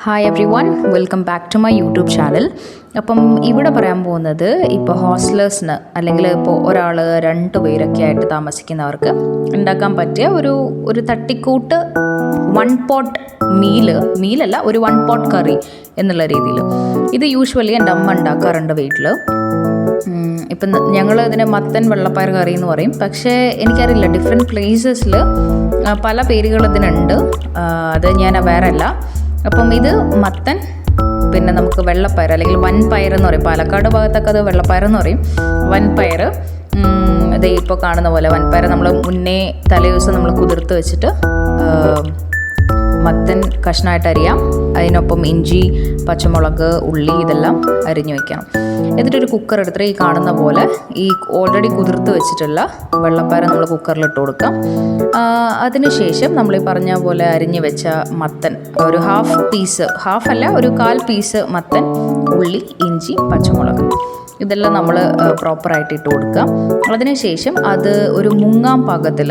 Hi everyone, welcome back to my YouTube channel. അപ്പം ഇവിടെ പറയാൻ പോകുന്നത് ഇപ്പോൾ ഹോസ്റ്റലേഴ്സിന് അല്ലെങ്കിൽ ഇപ്പോൾ ഒരാൾ 2 പേരൊക്കെ ആയിട്ട് താമസിക്കുന്നവർക്ക് ഉണ്ടാക്കാൻ പറ്റിയ ഒരു തട്ടിക്കൂട്ട് 1 പോട്ട് മീലല്ല, ഒരു 1 പോട്ട് കറി എന്നുള്ള രീതിയിൽ. ഇത് യൂഷ്വലി എൻ്റെ അമ്മ ഉണ്ടാക്കാറുണ്ട് വീട്ടിൽ. ഇപ്പം ഞങ്ങൾ ഇതിന് മത്തൻ വെള്ളപ്പയർ കറി എന്ന് പറയും. പക്ഷേ എനിക്കറിയില്ല, ഡിഫറെൻറ്റ് പ്ലേസസിൽ പല പേരുകൾ ഇതിനുണ്ട്. അത് ഞാൻ അവെയർ അല്ല. അപ്പം ഇത് മത്തൻ, പിന്നെ നമുക്ക് വെള്ളപ്പയർ അല്ലെങ്കിൽ വൻപയർ എന്ന് പറയും. പാലക്കാട് ഭാഗത്തൊക്കെ അത് വെള്ളപ്പയർ എന്ന് പറയും. വൻപയർ, ഇത് ഇപ്പോൾ കാണുന്ന പോലെ വൻപയർ നമ്മൾ മുന്നേ തലേദിവസം നമ്മൾ കുതിർത്ത് വെച്ചിട്ട് മത്തൻ കഷ്ണമായിട്ട് അരിയാം. അതിനൊപ്പം ഇഞ്ചി, പച്ചമുളക്, ഉള്ളി ഇതെല്ലാം അരിഞ്ഞു വയ്ക്കണം. എന്നിട്ടൊരു കുക്കർ എടുത്തിട്ട് ഈ കാണുന്ന പോലെ ഈ ഓൾറെഡി കുതിർത്ത് വെച്ചിട്ടുള്ള വെള്ളപ്പയർ നമ്മൾ കുക്കറിലിട്ട് കൊടുക്കാം. അതിനുശേഷം നമ്മൾ ഈ പറഞ്ഞ പോലെ അരിഞ്ഞു വെച്ച മത്തൻ ഒരു ഒരു 1/4 പീസ് മത്തൻ, ഉള്ളി, ഇഞ്ചി, പച്ചമുളക് ഇതെല്ലാം നമ്മൾ പ്രോപ്പറായിട്ട് ഇട്ട് കൊടുക്കാം. അതിനുശേഷം അത് ഒരു മുങ്ങാൻ പാകത്തിൽ,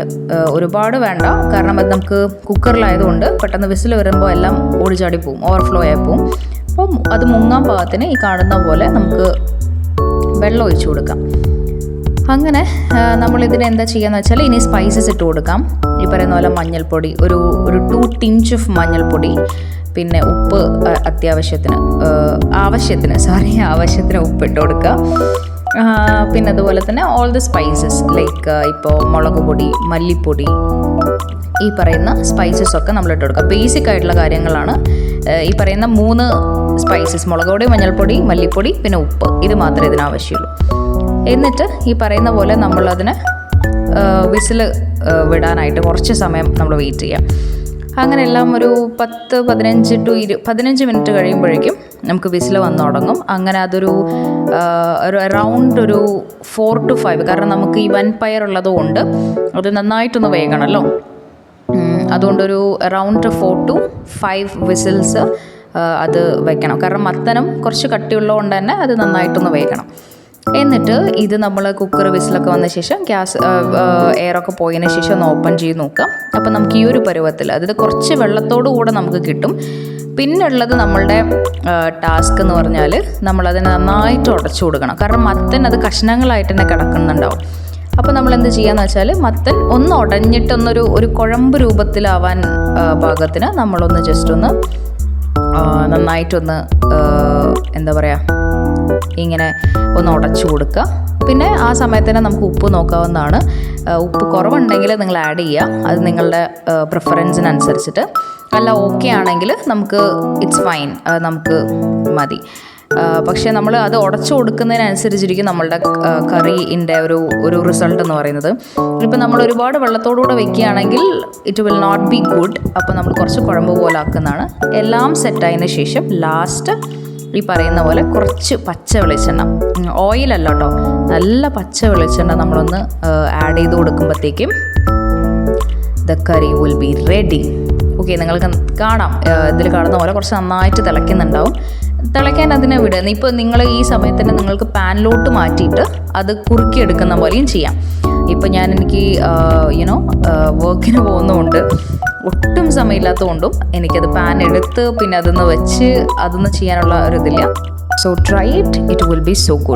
ഒരുപാട് വേണ്ട, കാരണം അത് നമുക്ക് കുക്കറിലായതുകൊണ്ട് പെട്ടെന്ന് വിസിൽ വരുമ്പോൾ എല്ലാം ഓടിച്ചാടി പോവും, ഓവർഫ്ലോ ആയി പോവും. അപ്പം അത് മുങ്ങാൻ പാകത്തിന് ഈ കാണുന്ന പോലെ നമുക്ക് വെള്ളം ഒഴിച്ചു കൊടുക്കാം. അങ്ങനെ നമ്മളിതിന് എന്താ ചെയ്യുകയെന്ന് വെച്ചാൽ, ഇനി സ്പൈസസ് ഇട്ട് കൊടുക്കാം. ഈ പറയുന്ന പോലെ മഞ്ഞൾപ്പൊടി, ഒരു 2 ടിഞ്ച് ഓഫ് മഞ്ഞൾപ്പൊടി, പിന്നെ ഉപ്പ് ആവശ്യത്തിന് ഉപ്പ് ഇട്ട് കൊടുക്കുക. പിന്നെ അതുപോലെ തന്നെ ഓൾ ദി സ്പൈസസ് ലൈക്ക് ഇപ്പോൾ മുളക് പൊടി, മല്ലിപ്പൊടി, ഈ പറയുന്ന സ്പൈസസ് ഒക്കെ നമ്മൾ ഇട്ട് കൊടുക്കുക. ബേസിക് ആയിട്ടുള്ള കാര്യങ്ങളാണ് ഈ പറയുന്ന 3 സ്പൈസസ്: മുളക് പൊടി, മഞ്ഞൾപ്പൊടി, മല്ലിപ്പൊടി, പിന്നെ ഉപ്പ്. ഇത് മാത്രമേ ഇതിനാവശ്യമുള്ളൂ. എന്നിട്ട് ഈ പറയുന്ന പോലെ നമ്മളതിന് വിസിൽ വിടാനായിട്ട് കുറച്ച് സമയം നമ്മൾ വെയിറ്റ് ചെയ്യാം. അങ്ങനെ എല്ലാം ഒരു 15 മിനിറ്റ് കഴിയുമ്പോഴേക്കും നമുക്ക് വിസിൽ വന്നു തുടങ്ങും. അങ്ങനെ അതൊരു അറൗണ്ട് ഒരു 4 to 5, കാരണം നമുക്ക് ഈ വൻപയർ ഉള്ളതുകൊണ്ട് അത് നന്നായിട്ടൊന്ന് വേകണമല്ലോ. അതുകൊണ്ടൊരു അറൗണ്ട് 4 to 5 വിസിൽസ് അത് വെക്കണം. കാരണം മത്തനും കുറച്ച് കട്ടിയുള്ളതുകൊണ്ട് തന്നെ അത് നന്നായിട്ടൊന്ന് വേകണം. എന്നിട്ട് ഇത് നമ്മൾ കുക്കർ വിസിലൊക്കെ വന്ന ശേഷം എയറൊക്കെ പോയതിന് ശേഷം ഒന്ന് ഓപ്പൺ ചെയ്ത് നോക്കാം. അപ്പം നമുക്ക് ഈ ഒരു പരുവത്തിൽ, അതായത് കുറച്ച് വെള്ളത്തോടു കൂടെ നമുക്ക് കിട്ടും. പിന്നുള്ളത് നമ്മളുടെ ടാസ്ക് എന്ന് പറഞ്ഞാൽ, നമ്മളതിനെ നന്നായിട്ട് ഉടച്ചു കൊടുക്കണം. കാരണം മത്തൻ അത് കഷ്ണങ്ങളായിട്ട് തന്നെ കിടക്കുന്നുണ്ടാവും. അപ്പോൾ നമ്മൾ എന്ത് ചെയ്യാന്ന് വെച്ചാൽ, മത്തൻ ഒന്ന് ഉടഞ്ഞിട്ടൊന്നൊരു കുഴമ്പ് രൂപത്തിലാവാൻ പാകത്തിന് നമ്മളൊന്ന് ജസ്റ്റ് ഒന്ന് നന്നായിട്ടൊന്ന് എന്താ പറയുക, ഇങ്ങനെ ഒന്ന് ഉടച്ചു കൊടുക്കുക. പിന്നെ ആ സമയത്ത് തന്നെ നമുക്ക് ഉപ്പ് നോക്കാവുന്നതാണ്. ഉപ്പ് കുറവുണ്ടെങ്കിൽ നിങ്ങൾ ആഡ് ചെയ്യുക, അത് നിങ്ങളുടെ പ്രിഫറൻസിനനുസരിച്ചിട്ട്. അല്ല ഓക്കെ ആണെങ്കിൽ നമുക്ക് ഇറ്റ്സ് ഫൈൻ, നമുക്ക് മതി. പക്ഷേ നമ്മൾ അത് ഉടച്ചു കൊടുക്കുന്നതിനനുസരിച്ചിരിക്കും നമ്മളുടെ കറീൻ്റെ ഒരു റിസൾട്ട് എന്ന് പറയുന്നത്. ഇപ്പം നമ്മൾ ഒരുപാട് വെള്ളത്തോടുകൂടെ വെക്കുകയാണെങ്കിൽ it will not be good. അപ്പോൾ നമ്മൾ കുറച്ച് കുഴമ്പ് പോലെ ആക്കുന്നതാണ്. എല്ലാം സെറ്റായതിന് ശേഷം ലാസ്റ്റ് ഈ പറയുന്ന പോലെ കുറച്ച് പച്ച വെളിച്ചെണ്ണ, ഓയിലല്ല കേട്ടോ, നല്ല പച്ച വെളിച്ചെണ്ണ നമ്മളൊന്ന് ആഡ് ചെയ്ത് കൊടുക്കുമ്പോഴത്തേക്കും the curry will be ready. Okay, നിങ്ങൾക്ക് കാണാം, ഇതിൽ കാണുന്ന പോലെ കുറച്ച് നന്നായിട്ട് തിളയ്ക്കുന്നുണ്ടാവും. തിളയ്ക്കാൻ അതിനെ വിടുക. ഇപ്പോൾ നിങ്ങൾ ഈ സമയത്ത് തന്നെ നിങ്ങൾക്ക് പാനിലോട്ട് മാറ്റിയിട്ട് അത് കുറുക്കിയെടുക്കുന്ന പോലെയും ചെയ്യാം. ഇപ്പോൾ എനിക്ക് വർക്കിന് പോകുന്നതുകൊണ്ട് ഒട്ടും സമയമില്ലാത്തതുകൊണ്ടും എനിക്കത് പാൻ എടുത്ത് പിന്നെ അതൊന്ന് വെച്ച് അതൊന്നും ചെയ്യാനുള്ള ഒരു ഇതില്ല. So try it will be so good.